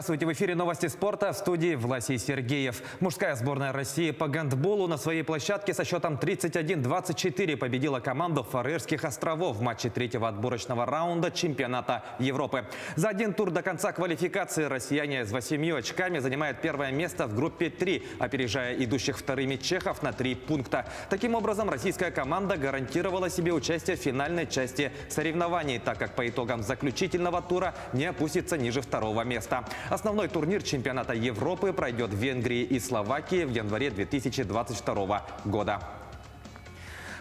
Здравствуйте, в эфире новости спорта, в студии Власий Сергеев. Мужская сборная России по гандболу на своей площадке со счетом 31-24 победила команду Фарерских островов в матче третьего отборочного раунда чемпионата Европы. За один тур до конца квалификации россияне с 8 очками занимают первое место в группе 3, опережая идущих вторыми чехов на 3 пункта. Таким образом, российская команда гарантировала себе участие в финальной части соревнований, так как по итогам заключительного тура не опустится ниже второго места. Основной турнир чемпионата Европы пройдет в Венгрии и Словакии в январе 2022 года.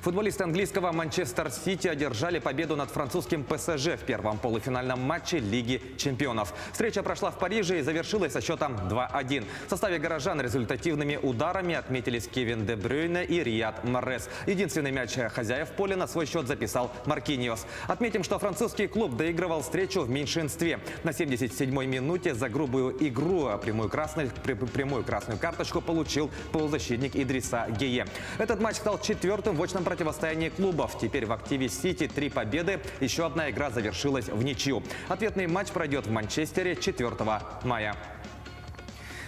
Футболисты английского Манчестер Сити одержали победу над французским ПСЖ в первом полуфинальном матче Лиги чемпионов. Встреча прошла в Париже и завершилась со счетом 2-1. В составе горожан результативными ударами отметились Кевин Де Брюйне и Рияд Маррес. Единственный мяч хозяев поля на свой счет записал Маркиньос. Отметим, что французский клуб доигрывал встречу в меньшинстве. На 77-й минуте за грубую игру прямую красную карточку получил полузащитник Идриса Гейе. Этот матч стал четвертым в очном противостоянии клубов. Теперь в активе Сити 3 победы. Еще одна игра завершилась в ничью. Ответный матч пройдет в Манчестере 4 мая.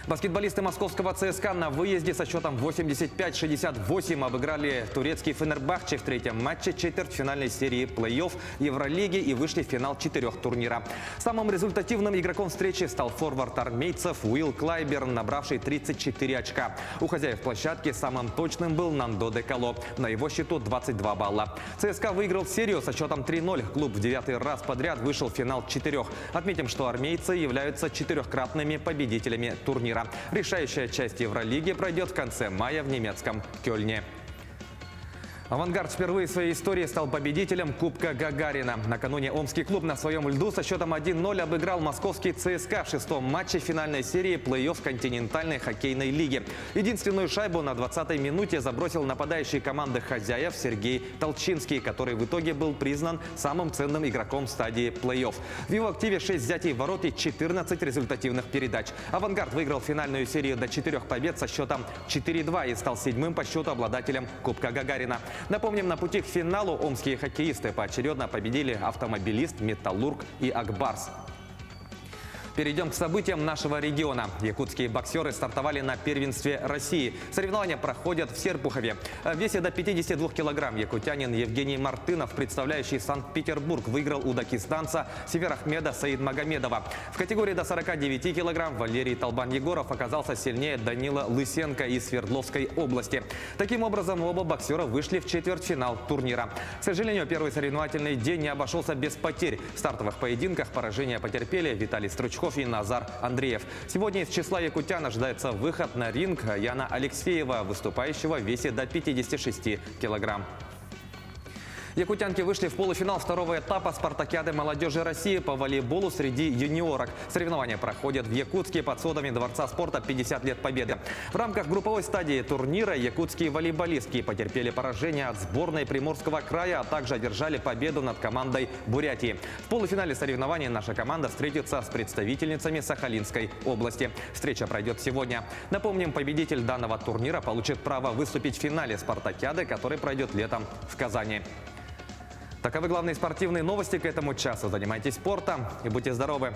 Баскетболисты московского ЦСКА на выезде со счетом 85-68 обыграли турецкий Фенербахче в третьем матче четвертьфинальной серии плей-офф Евролиги и вышли в финал 4 турнира. Самым результативным игроком встречи стал форвард армейцев Уилл Клайберн, набравший 34 очка. У хозяев площадки самым точным был Нандо Де Кало. На его счету 22 балла. ЦСКА выиграл серию со счетом 3-0. Клуб в 9-й раз подряд вышел в финал 4. Отметим, что армейцы являются 4-кратными победителями турнира. Решающая часть Евролиги пройдет в конце мая в немецком Кёльне. «Авангард» впервые в своей истории стал победителем Кубка Гагарина. Накануне омский клуб на своем льду со счетом 1-0 обыграл московский ЦСКА в 6-м матче финальной серии плей-офф континентальной хоккейной лиги. Единственную шайбу на 20-й минуте забросил нападающий команды хозяев Сергей Толчинский, который в итоге был признан самым ценным игроком стадии плей-офф. В его активе 6 взятий в ворот и 14 результативных передач. «Авангард» выиграл финальную серию до 4 побед со счетом 4-2 и стал 7-м по счету обладателем Кубка Гагарина. Напомним, на пути к финалу омские хоккеисты поочередно победили «Автомобилист», «Металлург» и «Акбарс». Перейдем к событиям нашего региона. Якутские боксеры стартовали на первенстве России. Соревнования проходят в Серпухове. В весе до 52 килограмм якутянин Евгений Мартынов, представляющий Санкт-Петербург, выиграл у дагестанца Северахмеда Саидмагомедова. В категории до 49 килограмм Валерий Толбан-Егоров оказался сильнее Данила Лысенко из Свердловской области. Таким образом, оба боксера вышли в четвертьфинал турнира. К сожалению, первый соревновательный день не обошелся без потерь. В стартовых поединках поражения потерпели Виталий Стручков и Назар Андреев. Сегодня из числа якутян ожидается выход на ринг Яна Алексеева, выступающего в весе до 56 килограмм. Якутянки вышли в полуфинал второго этапа спартакиады молодежи России по волейболу среди юниорок. Соревнования проходят в Якутске под сводами Дворца спорта 50 лет Победы. В рамках групповой стадии турнира якутские волейболистки потерпели поражение от сборной Приморского края, а также одержали победу над командой Бурятии. В полуфинале соревнований наша команда встретится с представительницами Сахалинской области. Встреча пройдет сегодня. Напомним, победитель данного турнира получит право выступить в финале спартакиады, который пройдет летом в Казани. Таковы главные спортивные новости к этому часу. Занимайтесь спортом и будьте здоровы!